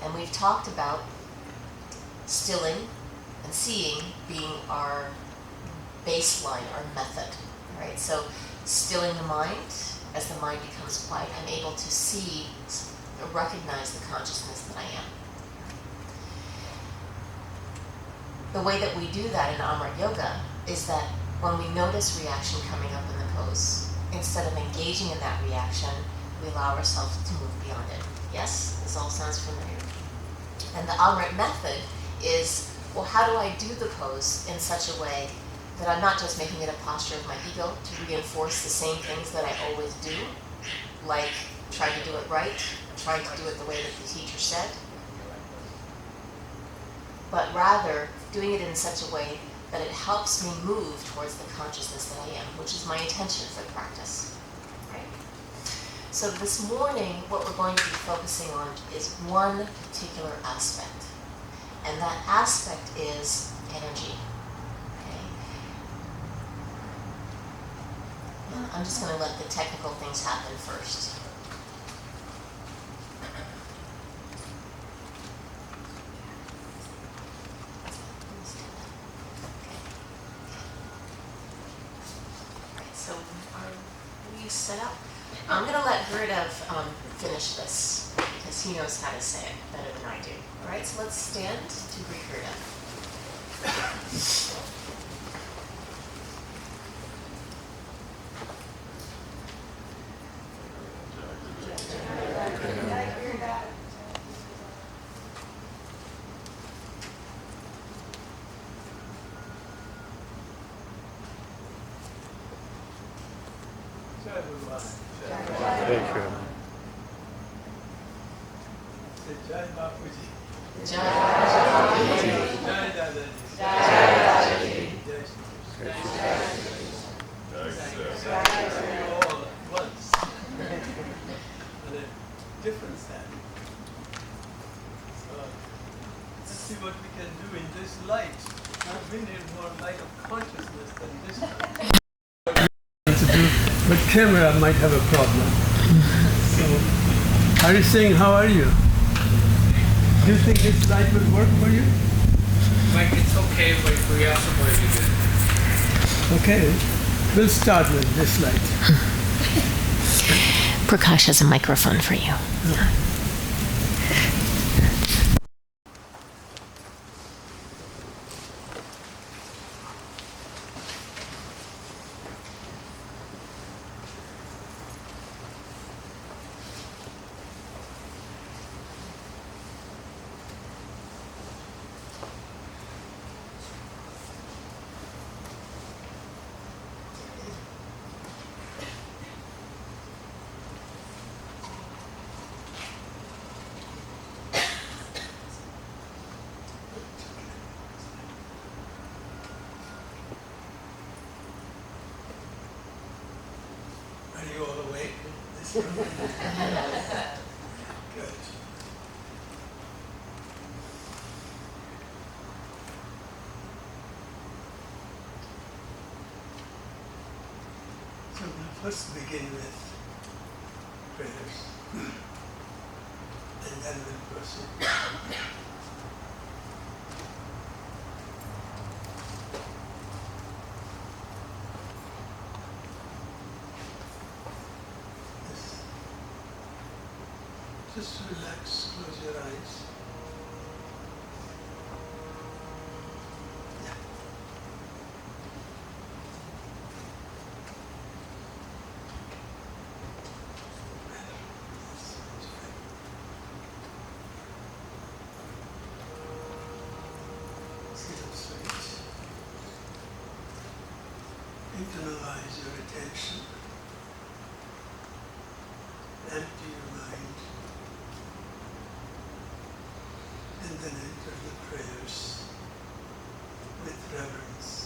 And we've talked about stilling and seeing being our baseline, our method, right? So stilling the mind, as the mind becomes quiet, I'm able to see, recognize the consciousness that I am. The way that we do that in Amrit Yoga is that when we notice reaction coming up in the pose, instead of engaging in that reaction, we allow ourselves to move beyond it. Yes? This all sounds familiar. And the Amrit method is, well, how do I do the pose in such a way that I'm not just making it a posture of my ego to reinforce the same things that I always do, like trying to do it right, trying to do it the way that the teacher said, but rather doing it in such a way that it helps me move towards the consciousness that I am, which is my intention for the practice. Right? So this morning, what we're going to be focusing on is one particular aspect, and that aspect is energy. Okay? And I'm just going to let the technical things happen first. So are we set up? I'm going to let Gurdev finish this because he knows how to say it better than I do. All right, so let's stand to greet Gurdev. Thank you. Jai Bapuji. Jai Jai Dadaji. Jai all at once. And a different sound. So let's see what we can do in this light. We need more light of consciousness than this light. But camera might have a problem. So, are you saying, how are you? Do you think this light would work for you? Like, it's okay, but we also want to do it. Okay, we'll start with this light. Prakash has a microphone for you. Are you all awake? Good. So we'll first begin with prayers, and then we'll proceed. Just relax, close your eyes. Yeah. Sit up straight. Internalize your attention. Empty your mind. And then enter the prayers with reverence.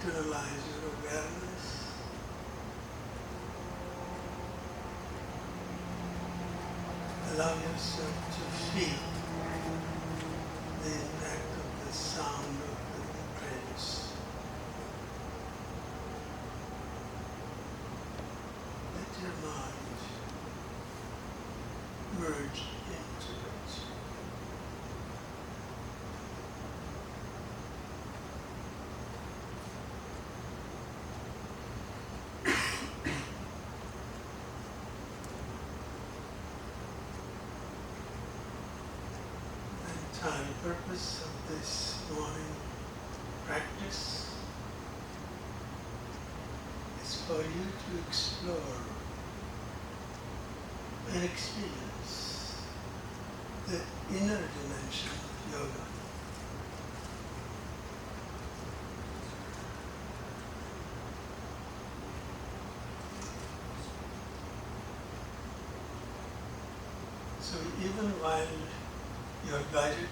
internalize your awareness. Allow yourself to feel the impact of the sound of the prints. Let your mind merge into it. The entire purpose of this morning practice is for you to explore and experience the inner dimension of yoga. So even while you are guided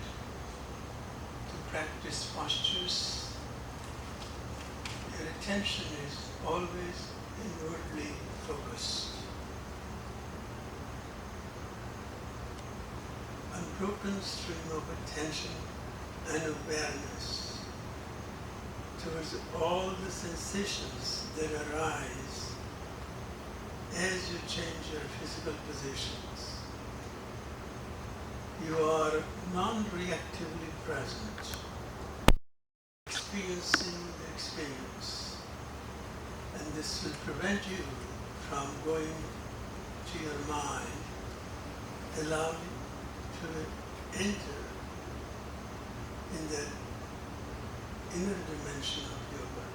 to practice postures, your attention is always inwardly focused. Unbroken stream of attention and awareness towards all the sensations that arise as you change your physical positions. You are non-reactively present, experiencing the experience, and this will prevent you from going to your mind, allow you to enter in the inner dimension of yoga.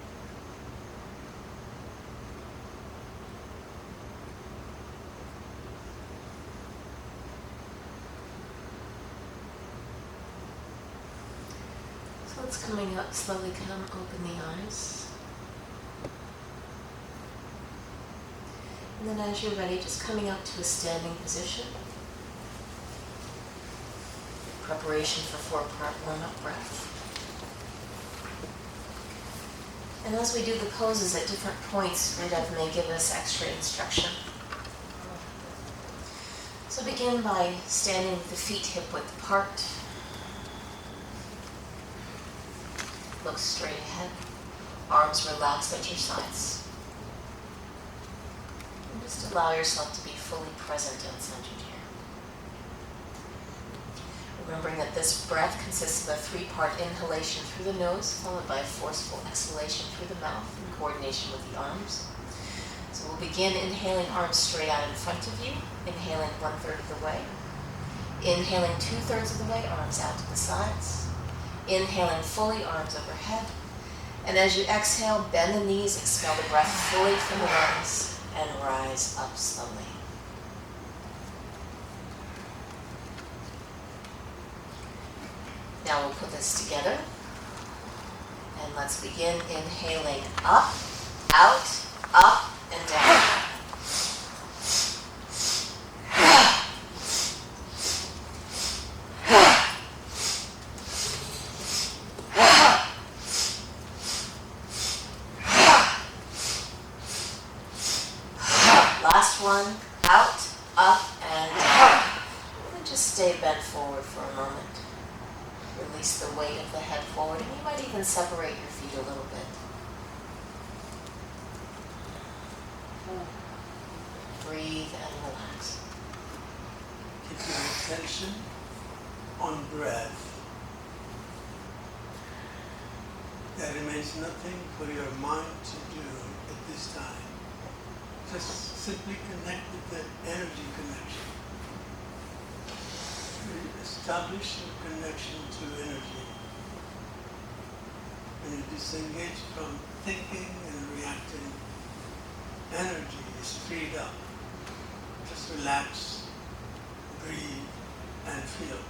So it's coming up, slowly come, open the eyes. And then as you're ready, just coming up to a standing position. Preparation for 4-part warm-up breath. And as we do the poses at different points, Ridev may give us extra instruction. So begin by standing with the feet hip-width apart. Look straight ahead. Arms relaxed at your sides. And just allow yourself to be fully present and centered here. Remembering that this breath consists of a 3-part inhalation through the nose, followed by a forceful exhalation through the mouth in coordination with the arms. So we'll begin inhaling, arms straight out in front of you, inhaling 1/3 of the way. Inhaling 2/3 of the way, arms out to the sides. Inhaling fully, arms overhead. And as you exhale, bend the knees, expel the breath fully from the lungs, and rise up slowly. Now we'll put this together. And let's begin inhaling up, out, up, and down. Last one, out, up, and down. And just stay bent forward for a moment. Release the weight of the head forward, and you might even separate your feet a little bit. Breathe and relax. Keep your attention on breath. There remains nothing for your mind to do at this time. Just simply connect with the energy connection. Establish your connection to energy. When you disengage from thinking and reacting, energy is freed up. Just relax, breathe, and feel.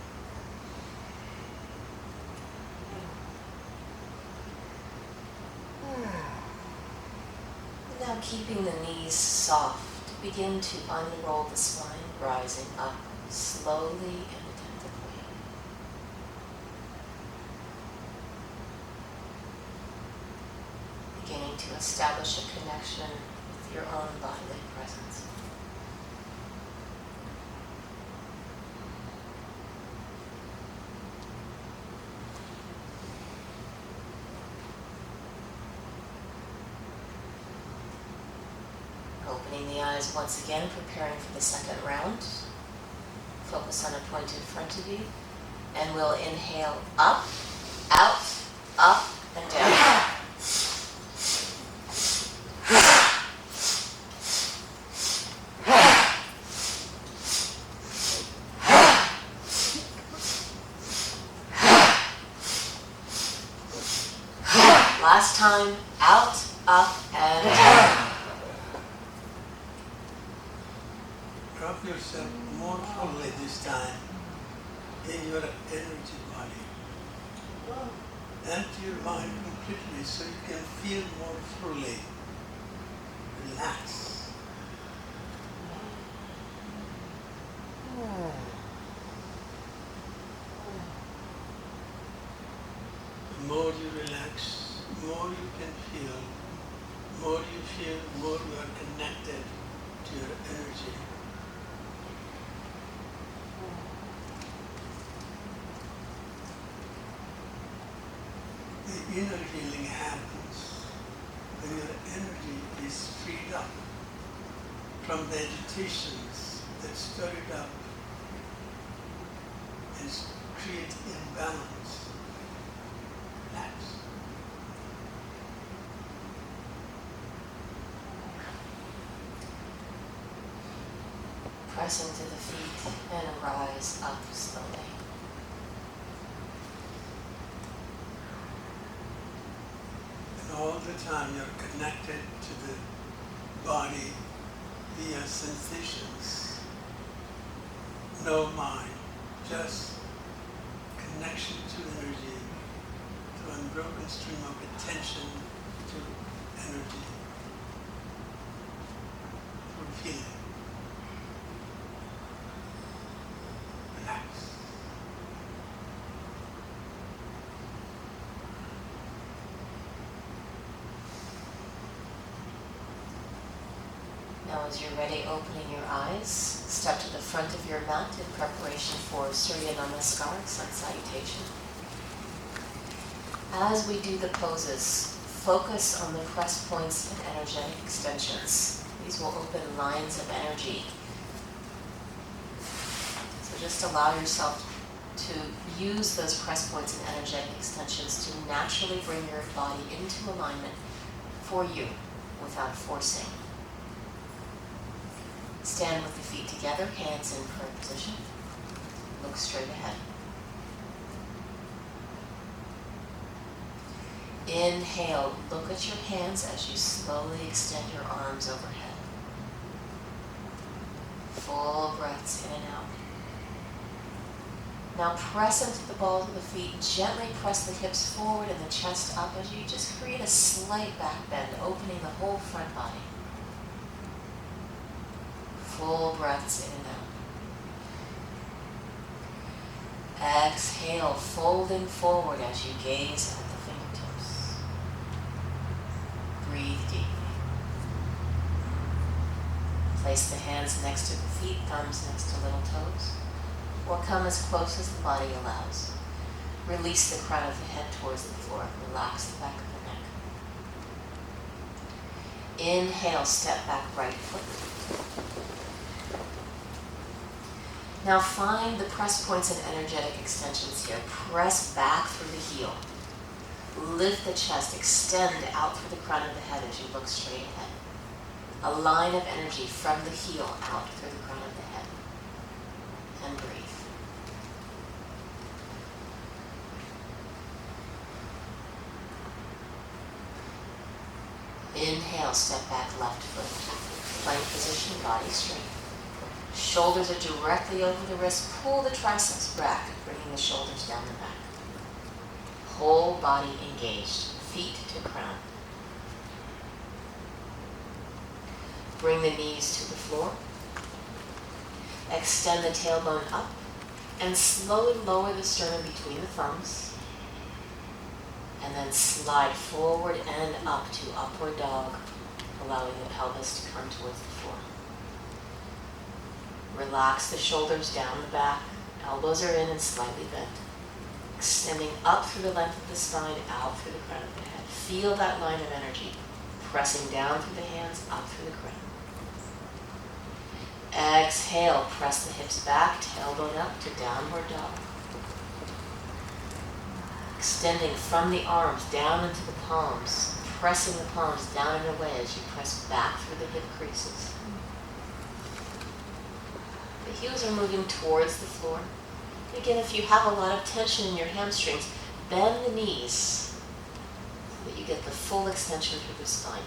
Now keeping the knees soft, begin to unroll the spine, rising up slowly and attentively. to establish a connection with your own bodily presence. Opening the eyes once again, preparing for the second round. Focus on a point in front of you. And we'll inhale up, out, up, and down. Last time, out, up, and down. Drop yourself more fully this time in your energy body. Empty your mind completely so you can feel more fully. Relax. The more you relax, more you can feel. More you feel, more you are connected to your energy. The inner healing happens when your energy is freed up from the agitations that stir it up and create imbalance. Relax. Press into the feet and rise up slowly. And all the time you're connected to the body via sensations. No mind, just connection to energy, to unbroken stream of attention to energy, for feeling. Relax. Now as you're ready, opening your eyes, step to the front of your mat in preparation for Surya Namaskar, sun salutation. As we do the poses, focus on the press points and energetic extensions. These will open lines of energy. So just allow yourself to use those press points and energetic extensions to naturally bring your body into alignment for you without forcing. Stand with the feet together, hands in prayer position. Look straight ahead. Inhale, look at your hands as you slowly extend your arms overhead. Full breaths in and out. Now press into the balls of the feet, gently press the hips forward and the chest up as you just create a slight back bend, opening the whole front body. Full breaths in and out. Exhale, folding forward as you gaze at the fingertips. Breathe deeply. Place the hands next to the feet, thumbs next to little toes, or come as close as the body allows. Release the crown of the head towards the floor. Relax the back of the neck. Inhale, step back right foot. Now find the press points and energetic extensions here. Press back through the heel. Lift the chest, extend out through the crown of the head as you look straight ahead. A line of energy from the heel out through the crown of the head. And breathe. Inhale, step back left foot. Plank position, body straight. Shoulders are directly over the wrist. Pull the triceps back, bringing the shoulders down the back. Whole body engaged, feet to crown. Bring the knees to the floor. Extend the tailbone up and slowly lower the sternum between the thumbs. And then slide forward and up to upward dog, allowing the pelvis to come towards the floor. Relax the shoulders down the back, elbows are in and slightly bent. Extending up through the length of the spine, out through the crown of the head. Feel that line of energy, pressing down through the hands, up through the crown. Exhale, press the hips back, tailbone up to downward dog. Extending from the arms down into the palms, pressing the palms down and away as you press back through the hip creases. The heels are moving towards the floor. Again, if you have a lot of tension in your hamstrings, bend the knees so that you get the full extension through the spine.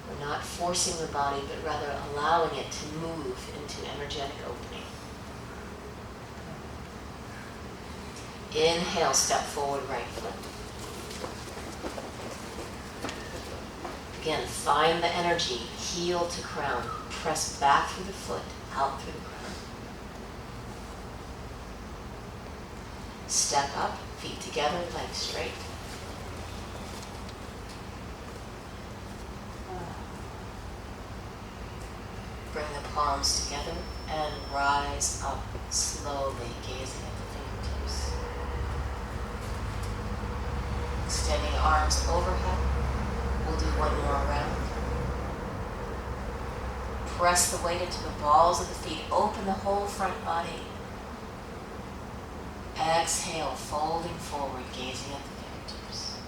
We're not forcing the body, but rather allowing it to move into energetic opening. Inhale, step forward, right foot. Again, find the energy, heel to crown. Press back through the foot, out through the crown. Step up, feet together, legs straight. Bring the palms together and rise up slowly, gazing at the fingertips. Extending arms overhead. We'll do one more round. Press the weight into the balls of the feet. Open the whole front body. Exhale, folding forward, gazing at the fingertips.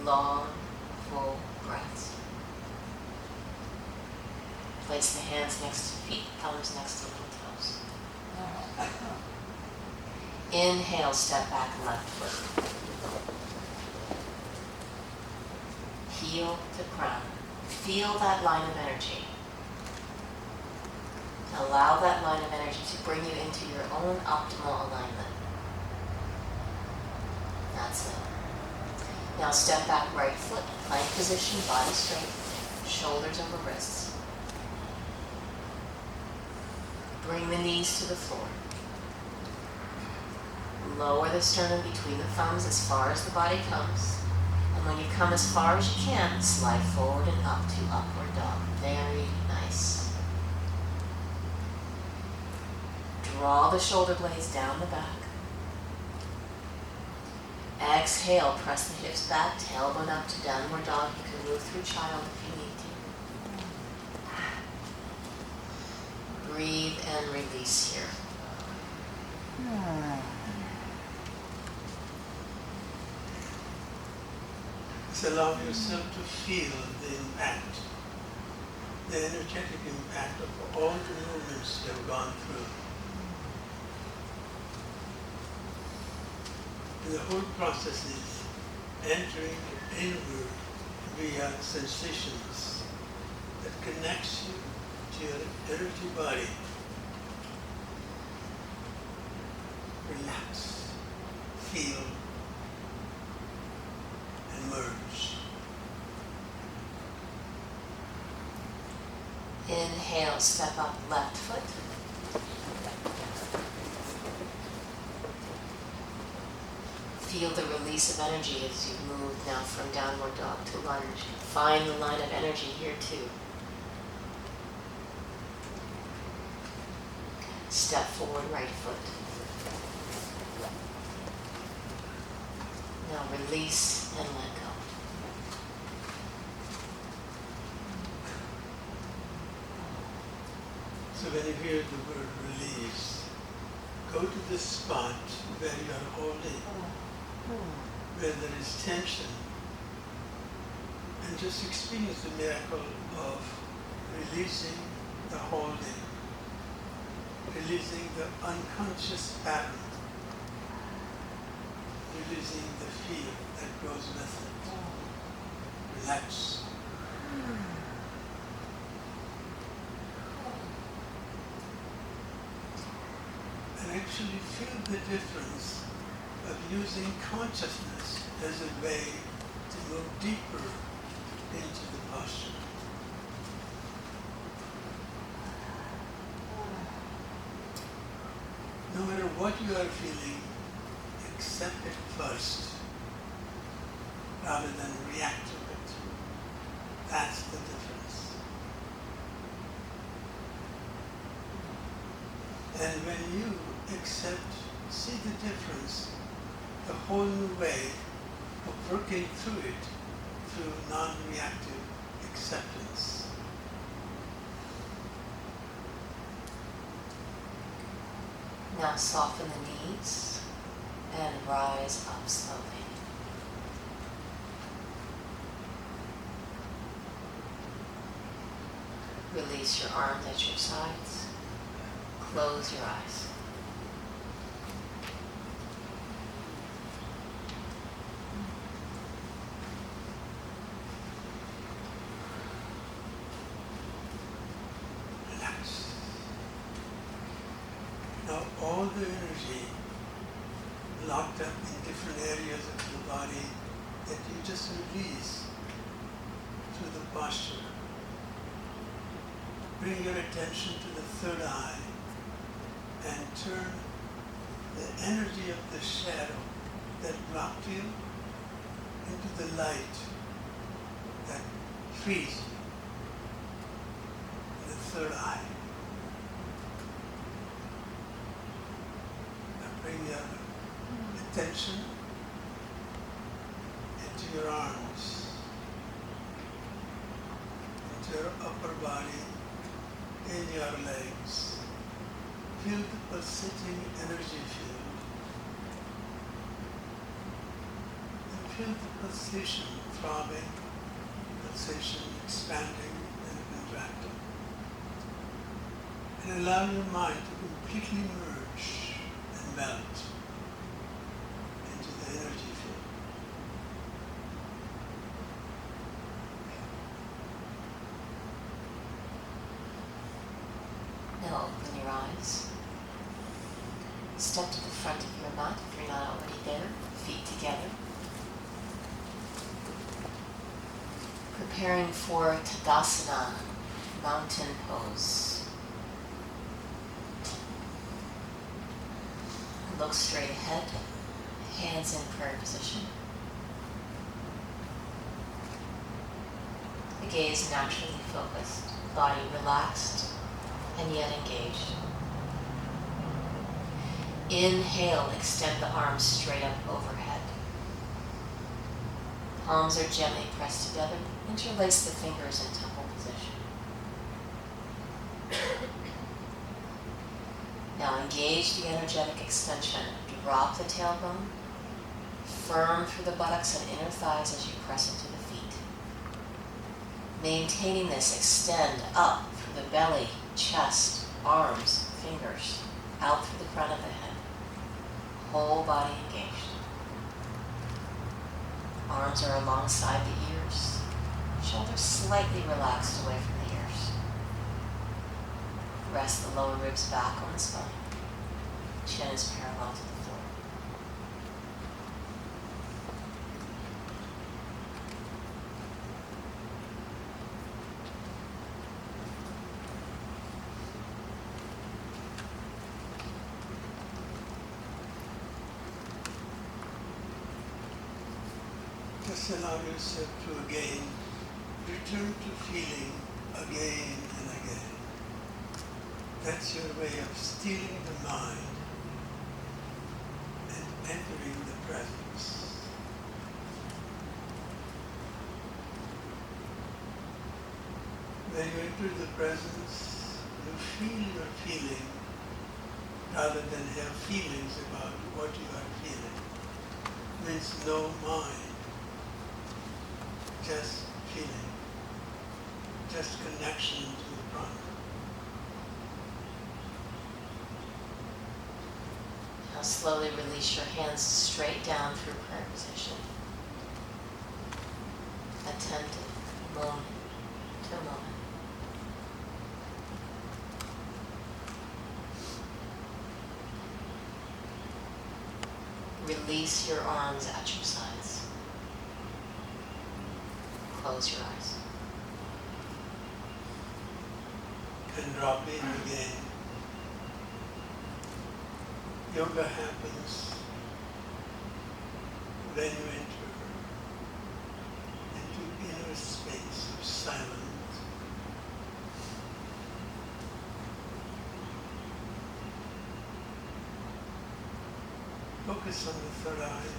Long, full breaths. Place the hands next to feet, thumbs next to little toes. Inhale, step back, left foot. Heel to crown. Feel that line of energy. Allow that line of energy to bring you into your own optimal alignment. That's it. Now step back, right foot, plank position, body straight, shoulders over wrists. Bring the knees to the floor. Lower the sternum between the thumbs as far as the body comes. And when you come as far as you can, slide forward and up to upward dog. Very nice. Draw the shoulder blades down the back. Exhale, press the hips back, tailbone up to downward dog. You can move through child if you need to. Breathe and release here. Just allow yourself to feel the impact, the energetic impact of all the movements you have gone through. And the whole process is entering inward via sensations that connects you to your energy body. Relax, feel, and merge. Inhale, step up, left foot. Feel the release of energy as you move now from downward dog to lunge. Find the line of energy here too. Step forward, right foot. Now release and let go. So when you hear the word release, go to the spot where you are holding, where there is tension, and just experience the miracle of releasing the holding, releasing the unconscious pattern, releasing the fear that goes with it. Relax. And actually feel the difference of using consciousness as a way to move deeper into the posture. No matter what you are feeling, accept it first rather than react to it. That's the difference. And when you accept, see the difference, the whole new way of working through it through non-reactive acceptance. Now soften the knees and rise up slowly. Release your arms at your sides. Close your eyes. Relax. Now all the energy locked up in different areas of the body that you just release through the posture. Bring your attention to the third eye and turn the energy of the shadow that blocked you into the light that frees you in the third eye. Now bring your attention into your arms, into your upper body, in your legs. Feel the pulsating energy field. And feel the pulsation throbbing, pulsation expanding and contracting. And allow your mind to completely merge and melt into the energy field. Now open your eyes. Step to the front of your mat if you're not already there, feet together. Preparing for Tadasana, mountain pose. Look straight ahead, hands in prayer position. The gaze naturally focused, body relaxed, and yet engaged. Inhale, extend the arms straight up overhead. Palms are gently pressed together. Interlace the fingers in temple position. Now engage the energetic extension. Drop the tailbone. Firm through the buttocks and inner thighs as you press into the feet. Maintaining this, extend up through the belly, chest, arms, fingers, out through the crown of the head. Whole body engaged. Arms are alongside the ears. Shoulders slightly relaxed away from the ears. Rest the lower ribs back on the spine. Chin is parallel to the floor. Just allow yourself to again return to feeling again and again. That's your way of stealing the mind and entering the presence. When you enter the presence, you feel your feeling rather than have feelings about what you are feeling. Means no mind. Just feeling, just connection to the prana. Now slowly release your hands straight down through prayer position. Attentive, moment to moment. Release your arms at your sides. Close your eyes. And drop in again. Yoga happens when you enter into inner space of silence, focus on the third eye,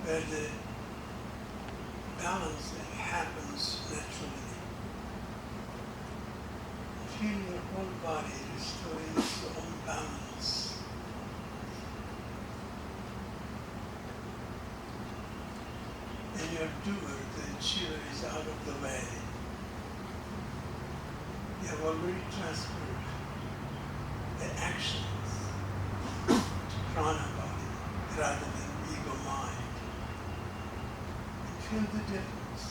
where the balance happens naturally. Feel your whole body restoring its own balance. And your doer, the achiever, is out of the way. You have already transferred the actions to prana body rather than ego mind. And feel the difference.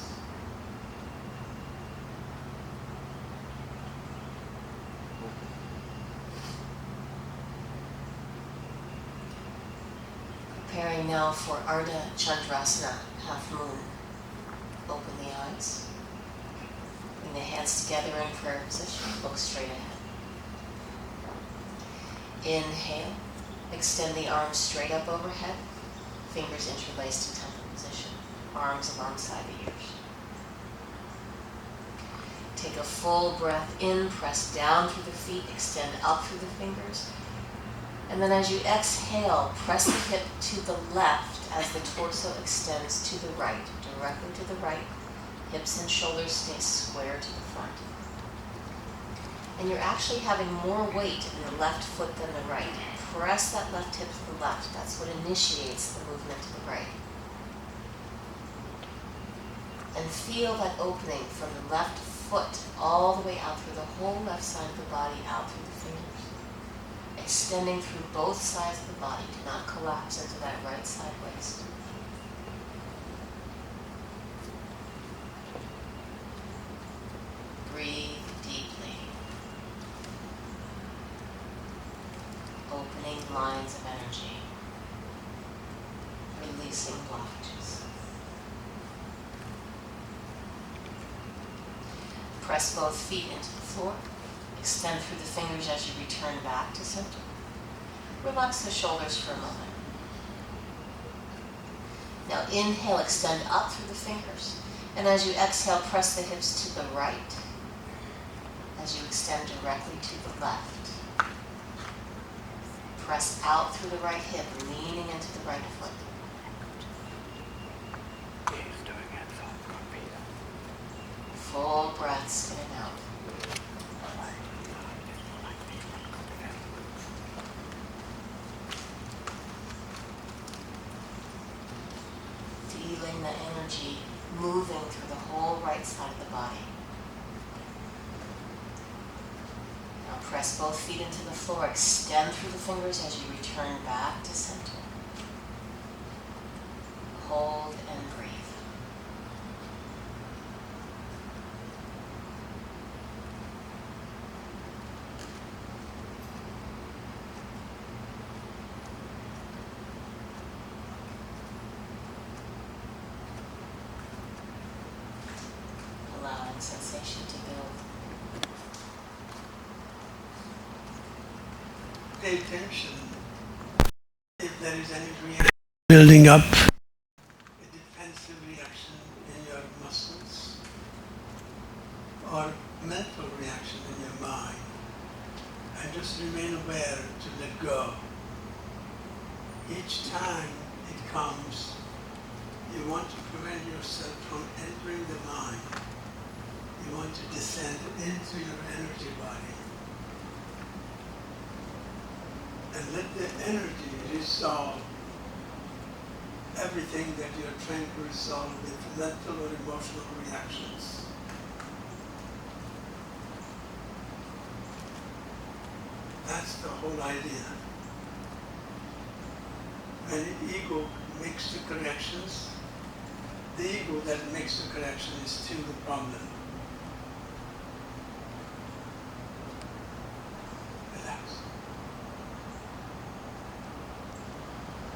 Preparing now for Ardha Chandrasana, half moon. Open the eyes. Bring the hands together in prayer position. Look straight ahead. Inhale. Extend the arms straight up overhead. Fingers interlaced in temple position. Arms alongside the ears. Take a full breath in. Press down through the feet. Extend up through the fingers. And then as you exhale, press the hip to the left as the torso extends to the right, directly to the right. Hips and shoulders stay square to the front. And you're actually having more weight in the left foot than the right. Press that left hip to the left. That's what initiates the movement to the right. And feel that opening from the left foot all the way out through the whole left side of the body, out through the fingers. Extending through both sides of the body. Do not collapse into that right side waist. Breathe deeply. Opening lines of energy. Releasing blockages. Press both feet into the floor. Extend through the fingers as you return back to center. Relax the shoulders for a moment. Now inhale, extend up through the fingers. And as you exhale, press the hips to the right. As you extend directly to the left. Press out through the right hip, leaning into the right foot. Full breaths in and out. Feeling the energy moving through the whole right side of the body. Now press both feet into the floor. Extend through the fingers as you return back to center. Hold and breathe. Allowing sensation to build. Pay attention if there is any reaction building up, a defensive reaction in your muscles or mental reaction in your mind, and just remain aware to let go. Each time it comes, you want to prevent yourself from entering the mind. You want to descend into your energy body and let the energy resolve everything that you're trying to resolve with mental or emotional reactions. That's the whole idea. When the ego makes the corrections, the ego that makes the correction is still the problem. Relax.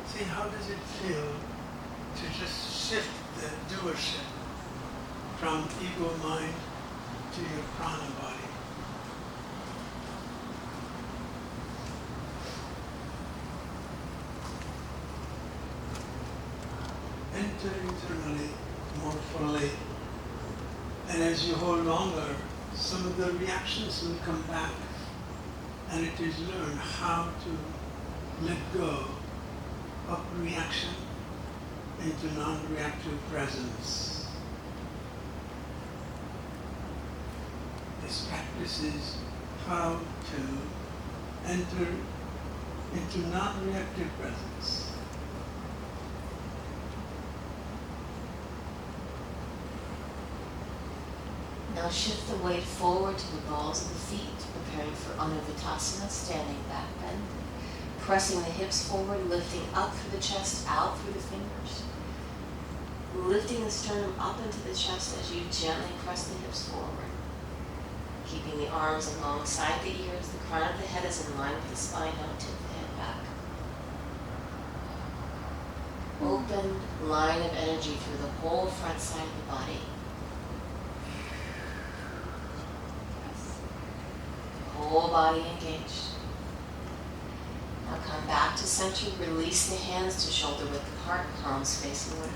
See, how does it feel to just shift the doership from ego mind to your prana body? enter internally more fully. And as you hold longer, some of the reactions will come back. And it is learn how to let go of reaction into non-reactive presence. This practice is how to enter into non-reactive presence. Now shift the weight forward to the balls of the feet, preparing for Anuvittasana, standing back bend. Pressing the hips forward, lifting up through the chest, out through the fingers. Lifting the sternum up into the chest as you gently press the hips forward. Keeping the arms alongside the ears, the crown of the head is in line with the spine, don't tip the head back. Open line of energy through the whole front side of the body. Whole body engaged. Now come back to center, release the hands to shoulder width apart, palms facing one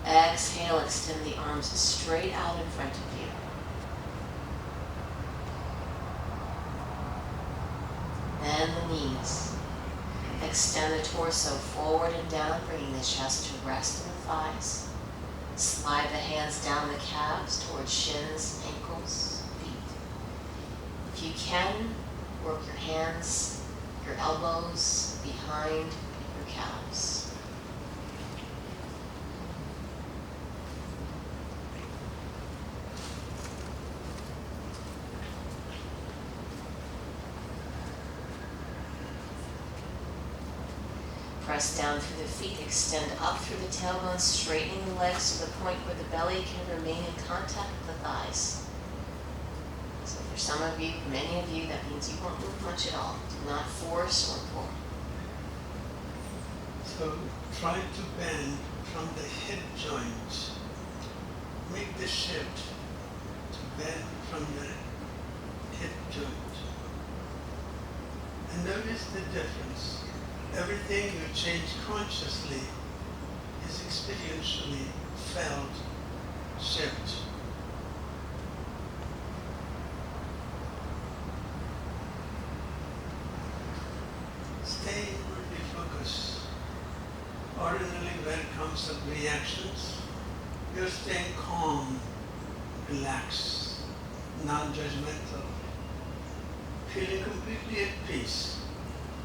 another. Exhale, extend the arms straight out in front of you. Bend the knees. Extend the torso forward and down, bringing the chest to rest in the thighs. Slide the hands down the calves towards shins, ankles, feet. If you can, work your hands, your elbows behind your calves. Press down through the feet, extend up through the tailbone, straightening the legs to the point where the belly can remain in contact with the thighs. So for some of you, many of you, that means you won't move much at all. Do not force or pull. So try to bend from the hip joint. Make the shift to bend from the hip joint. And notice the difference. Everything you change consciously is experientially felt shift. Stay inwardly focused. Ordinarily, when it comes to reactions, you're staying calm, relaxed, non-judgmental, feeling completely at peace.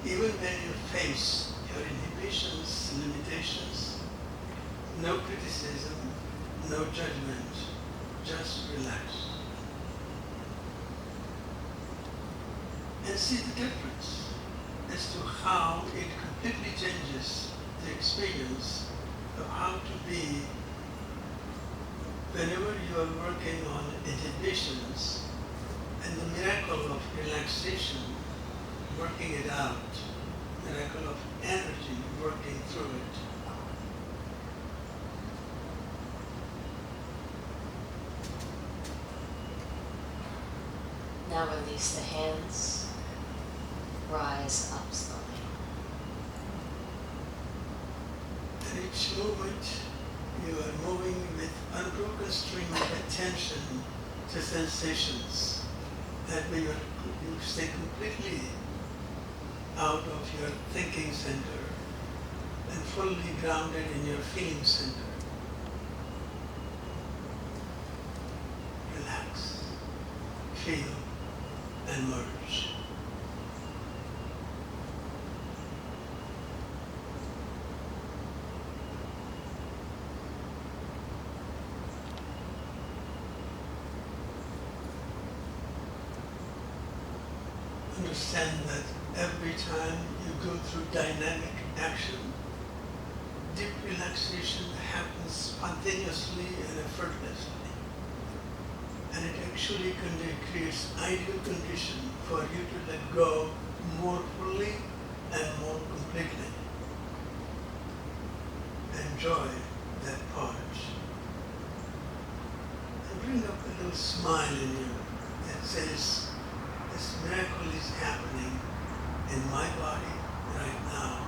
Even when you face your inhibitions, limitations, no criticism, no judgment, just relax. And see the difference as to how it completely changes the experience of how to be whenever you are working on inhibitions and the miracle of relaxation, working it out, miracle of energy working through it. Now release the hands, rise up slowly. At each moment, you are moving with unbroken stream of attention to sensations. That way you stay completely out of your thinking center and fully grounded in your feeling center. Relax, feel, and merge. Understand that every time you go through dynamic action, deep relaxation happens spontaneously and effortlessly. And it actually creates ideal condition for you to let go more fully and more completely. Enjoy that part. And bring up a little smile in you that says, this miracle is happening in my body right now.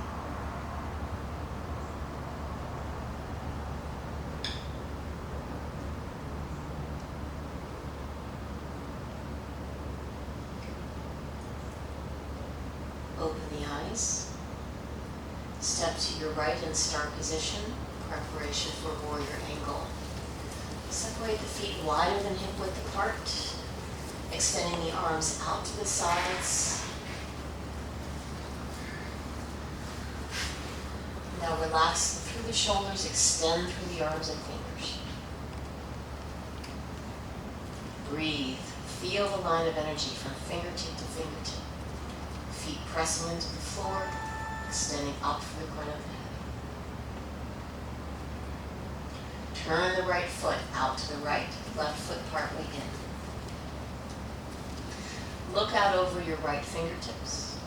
rise. Step to your right in start position, preparation for warrior angle. Separate the feet wider than hip width apart, extending the arms out to the sides. Now relax through the shoulders, extend through the arms and fingers. Breathe. Feel the line of energy from fingertip to fingertip. Feet pressing into the floor, extending up from the crown of the head. Turn the right foot out to the right, left foot partway in. Look out over your right fingertips.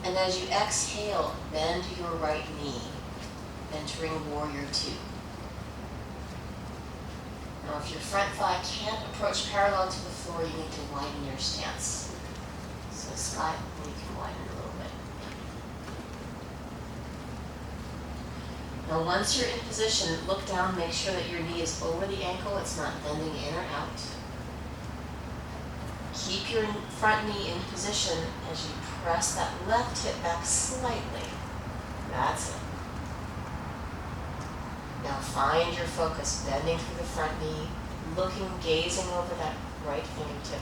And as you exhale, bend your right knee, entering warrior two. Now if your front thigh can't approach parallel to the floor, you need to widen your stance. So Scott, you can widen a little bit. Now once you're in position, look down, make sure that your knee is over the ankle, it's not bending in or out. Keep your front knee in position as you press that left hip back slightly. That's it. Now find your focus, bending through the front knee, looking, gazing over that right fingertip.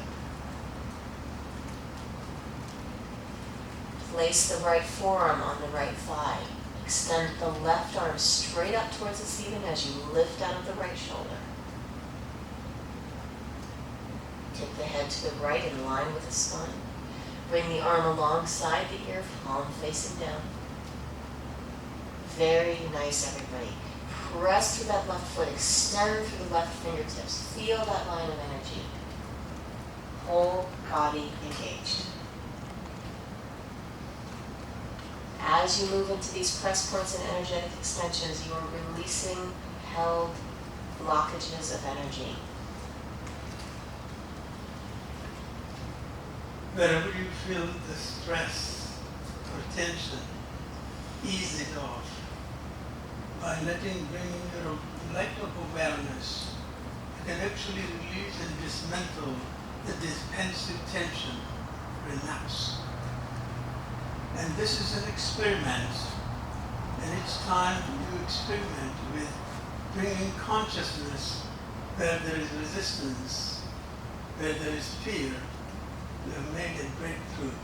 Place the right forearm on the right thigh. Extend the left arm straight up towards the ceiling as you lift out of the right shoulder. Tip the head to the right in line with the spine. Bring the arm alongside the ear, palm facing down. Very nice, everybody. Press through that left foot, extend through the left fingertips. Feel that line of energy. Whole body engaged. As you move into these press points and energetic extensions, you are releasing held blockages of energy. Wherever you feel the stress or tension, ease it off by bringing your light of awareness. You can actually release and dismantle the defensive tension, relax. And this is an experiment, and it's time you experiment with bringing consciousness where there is resistance, where there is fear. You have made a breakthrough.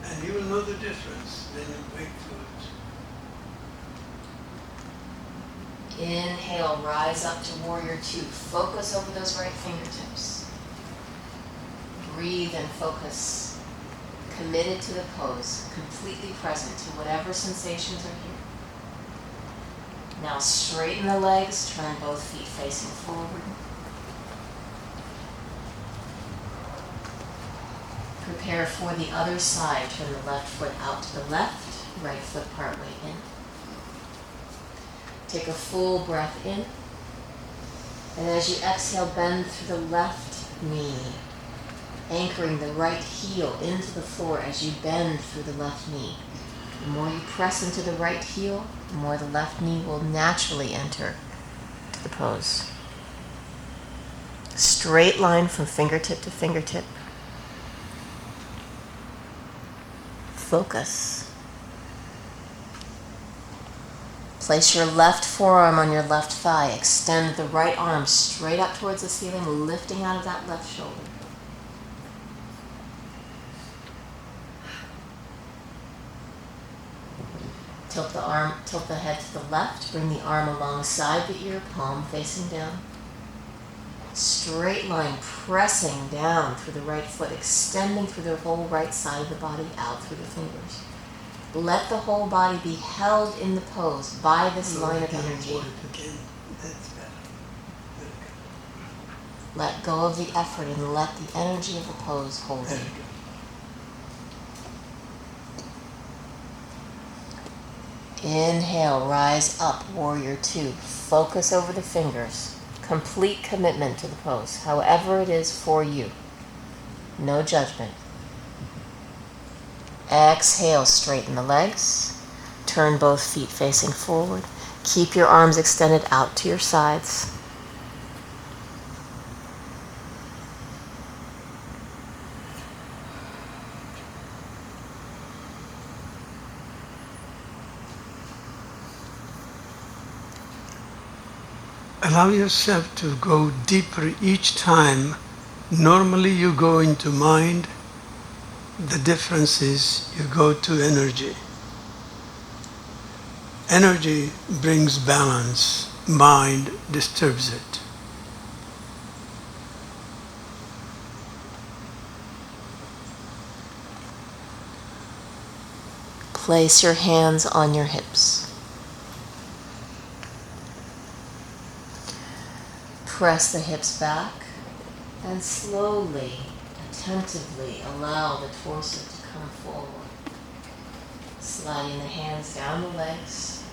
And you will know the difference when you break through it. Inhale, rise up to warrior two. Focus over those right fingertips. Breathe and focus. Committed to the pose, completely present to whatever sensations are here. Now straighten the legs, turn both feet facing forward. Prepare for the other side. Turn the left foot out to the left, right foot partway in. Take a full breath in. And as you exhale, bend through the left knee, anchoring the right heel into the floor as you bend through the left knee. The more you press into the right heel, the more the left knee will naturally enter to the pose. Straight line from fingertip to fingertip. Focus. Place your left forearm on your left thigh. Extend the right arm straight up towards the ceiling, lifting out of that left shoulder. Tilt the head to the left. Bring the arm alongside the ear, palm facing down. Straight line, pressing down through the right foot, extending through the whole right side of the body, out through the fingers. Let the whole body be held in the pose by this line of energy. That's better. Let go of the effort and let the energy of the pose hold you. Inhale, rise up, warrior two. Focus over the fingers. Complete commitment to the pose, however it is for you. No judgment. Exhale, straighten the legs. Turn both feet facing forward. Keep your arms extended out to your sides. allow yourself to go deeper each time. Normally you go into mind, the difference is you go to energy. Energy brings balance, mind disturbs it. Place your hands on your hips. Press the hips back and slowly, attentively allow the torso to come forward. Sliding the hands down the legs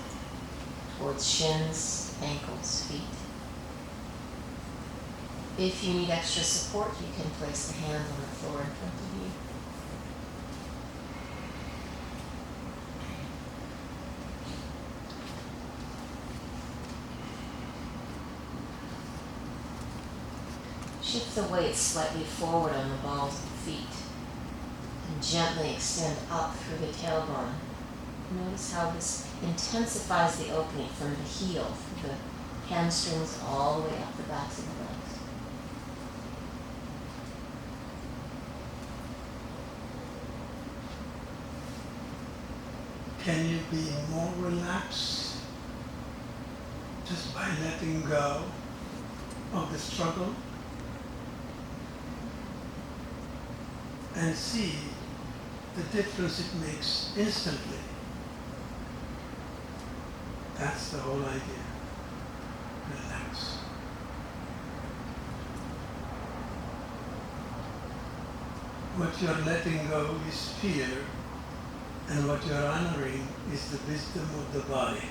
towards shins, ankles, feet. If you need extra support, you can place the hands on the floor in front of you. Shift the weight slightly forward on the balls of the feet and gently extend up through the tailbone. Notice how this intensifies the opening from the heel, through the hamstrings all the way up the backs of the legs. Can you be more relaxed just by letting go of the struggle? And see the difference it makes instantly. That's the whole idea. Relax. What you're letting go is fear, and what you're honoring is the wisdom of the body.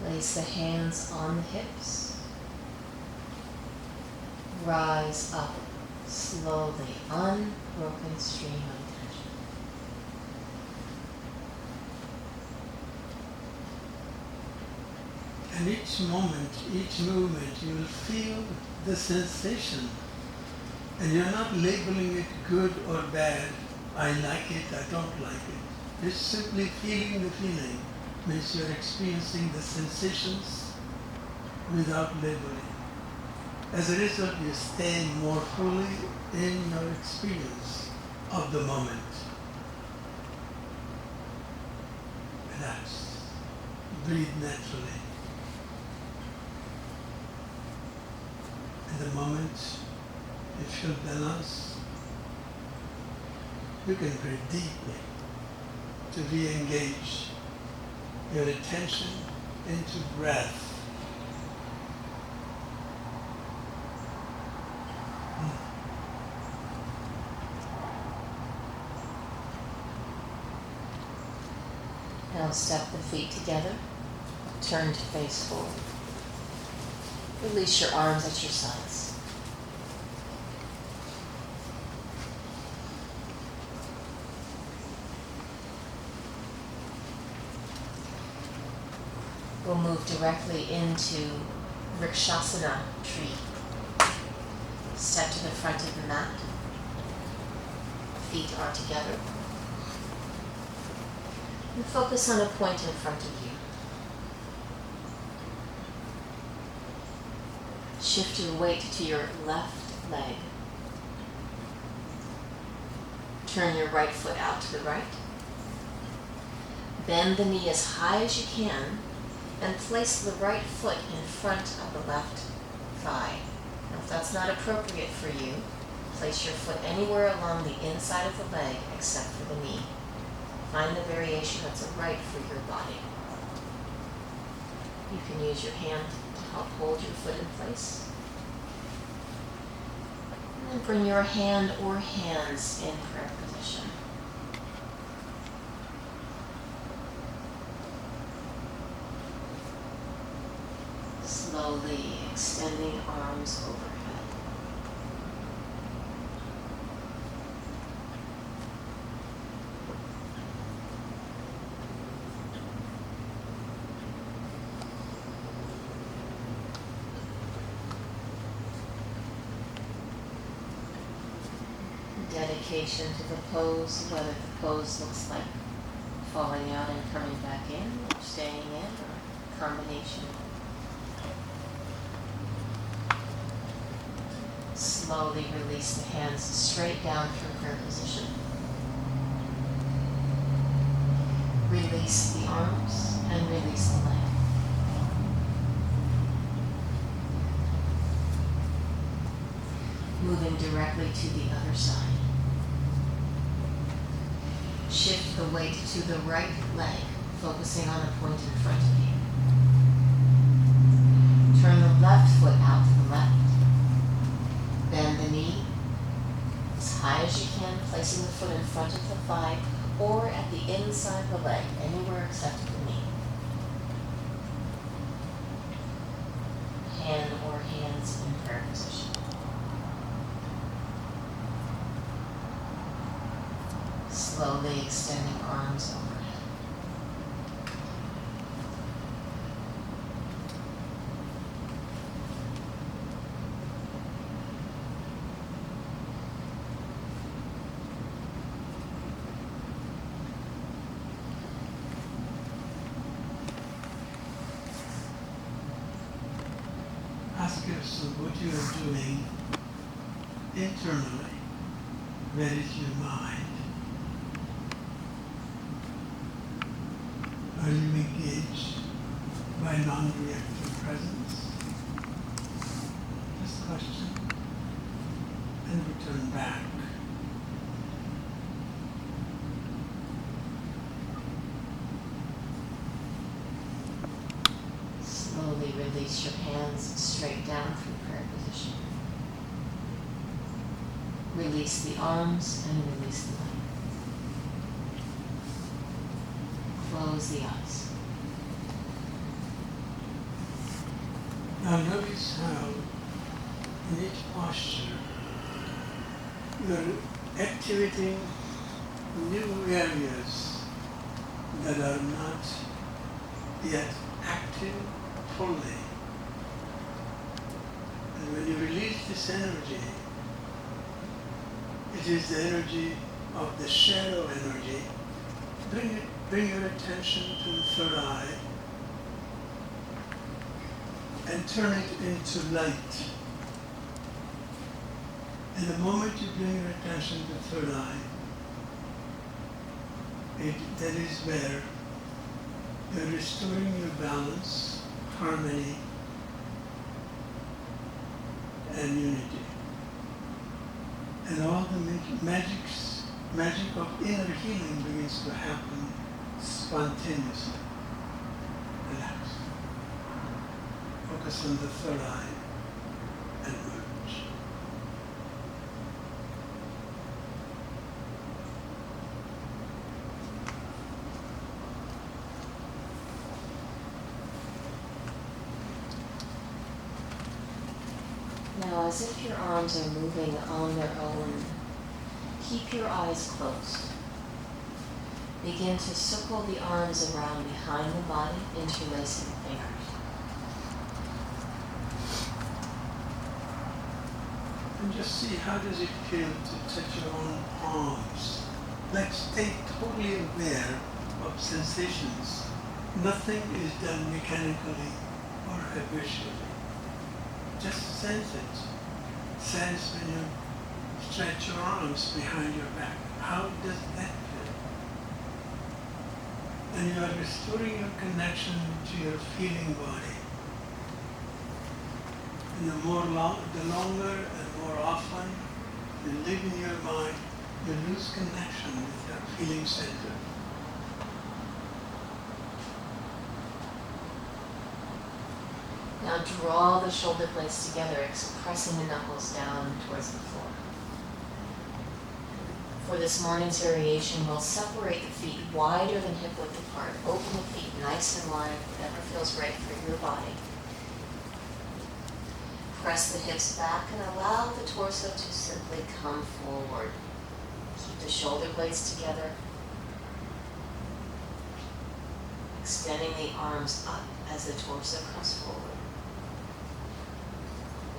Place the hands on the hips. Rise up slowly, unbroken stream of attention. And each moment, each movement, you will feel the sensation. And you're not labeling it good or bad. I like it, I don't like it. You're simply feeling the feeling. Means you're experiencing the sensations without labeling. As a result, you stay more fully in your experience of the moment. Relax. Breathe naturally. In the moment you feel balance, you can breathe deeply to re-engage your attention into breath. Now step the feet together, turn to face forward. Release your arms at your sides. We'll move directly into Vrikshasana tree. Step to the front of the mat. Feet are together. And focus on a point in front of you. Shift your weight to your left leg. Turn your right foot out to the right. Bend the knee as high as you can and place the right foot in front of the left thigh. Now, if that's not appropriate for you, place your foot anywhere along the inside of the leg except for the knee. Find the variation that's right for your body. You can use your hand to help hold your foot in place. And then bring your hand or hands in prayer position. Slowly extending arms overhead. indication to the pose, whether the pose looks like falling out and coming back in, or staying in, or combination. Slowly release the hands straight down through prayer position. Release the arms and release the leg. Moving directly to the other side. Shift the weight to the right leg, focusing on the point in front of you. Turn the left foot out to the left. Bend the knee as high as you can, placing the foot in front of the thigh or at the inside of the leg, anywhere except the knee. Hand or hands in prayer position. Slowly extending arms overhead. Ask yourself what you are doing internally. Where is your mind? Are you engaged by non-reactive presence? Just question and return back. Slowly release your hands straight down through prayer position. Release the arms and release the leg. Close the eyes. Now notice how in each posture you're activating new areas that are not yet active fully. And when you release this energy, it is the energy of the shadow energy. Bring your attention to the third eye and turn it into light. And the moment you bring your attention to the third eye, that is where you're restoring your balance, harmony, and unity. And all the magic of inner healing begins to happen spontaneously. Relax. Focus on the third eye and merge. Now, as if your arms are moving on their own, keep your eyes closed. Begin to circle the arms around behind the body, interlacing the fingers. And just see how does it feel to touch your own palms. Like stay totally aware of sensations. Nothing is done mechanically or habitually. Just sense it. Sense when you stretch your arms behind your back. How does that feel? And you are restoring your connection to your feeling body. And the longer and more often you live in your mind, you lose connection with your feeling center. Now draw the shoulder blades together, pressing the knuckles down towards the floor. For this morning's variation, we'll separate the feet wider than hip width apart. Open the feet nice and wide, whatever feels right for your body. Press the hips back and allow the torso to simply come forward. Keep the shoulder blades together. Extending the arms up as the torso comes forward.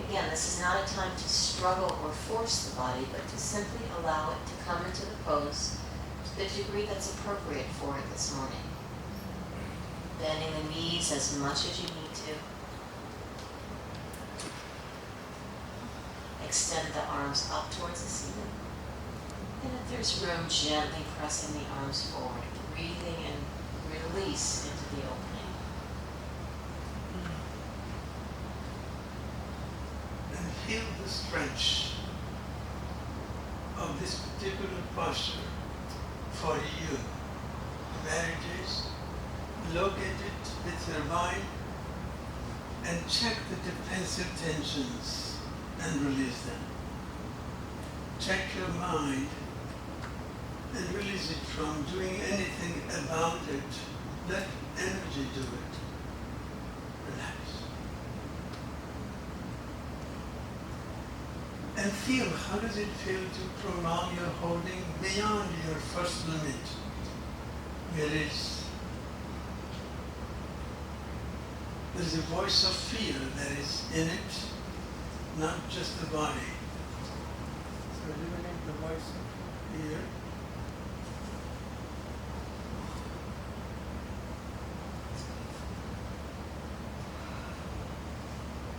Again, this is not a time to struggle or force the body, but to simply allow it to come into the pose to the degree that's appropriate for it this morning. Bending the knees as much as you need to. Extend the arms up towards the ceiling. And if there's room, gently pressing the arms forward, breathing and release into the opening. And feel the stretch of this particular posture for you. Where it is, locate it with your mind and check the defensive tensions and release them. Check your mind and release it from doing anything about it. Let energy do it. Relax. And feel, how does it feel to prolong your holding beyond your first limit? There's a voice of fear that is in it, not just the body. So eliminate the voice of fear.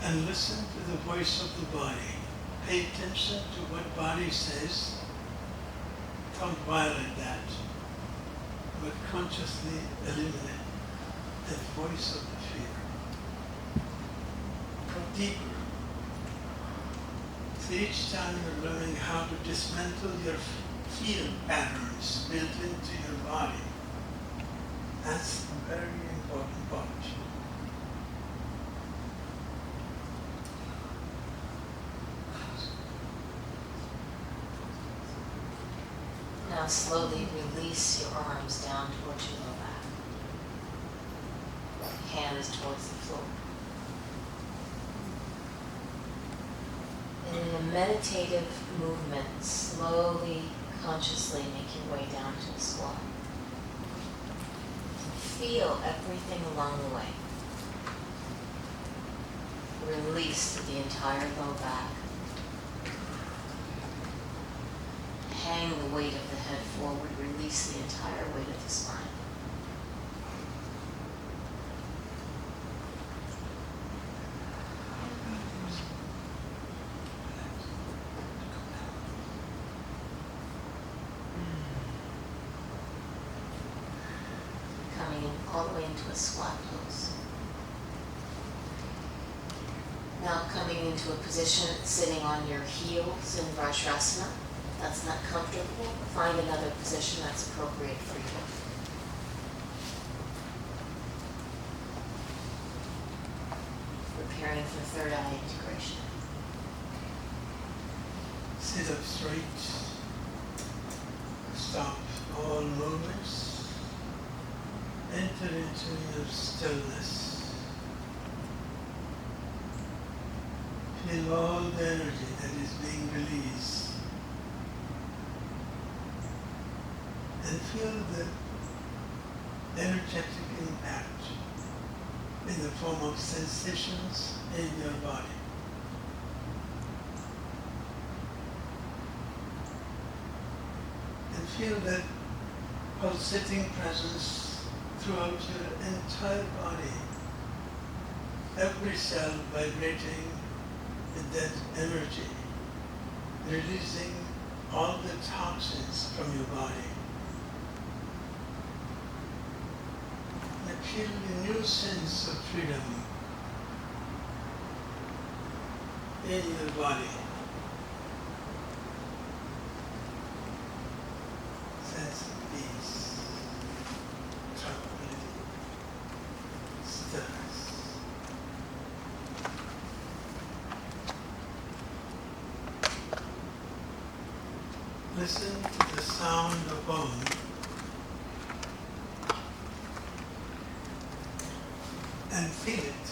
And listen to the voice of the body. Pay attention to what body says. Don't violate that, but consciously eliminate that voice of the fear. Go deeper. So each time you're learning how to dismantle your fear patterns built into your body. That's a very important part. Now slowly release your arms down towards your low back. Hands towards the floor. And in a meditative movement, slowly, consciously make your way down to the squat. Feel everything along the way. Release the entire low back. Hang the weight of the head forward, release the entire weight of the spine. Coming in all the way into a squat pose. Now coming into a position sitting on your heels in Vrajasana. That's not comfortable, find another position that's appropriate for you. Preparing for third eye integration. Sit up straight. Stop all movements. Enter into your stillness. Feel all the energy that is being released. And feel the energetic impact in the form of sensations in your body. And feel that pulsating presence throughout your entire body. Every cell vibrating with that energy, releasing all the toxins from your body. Feel a new sense of freedom in your body. Sense of peace, tranquility, stillness. Listen to the sound of Om. And feel it.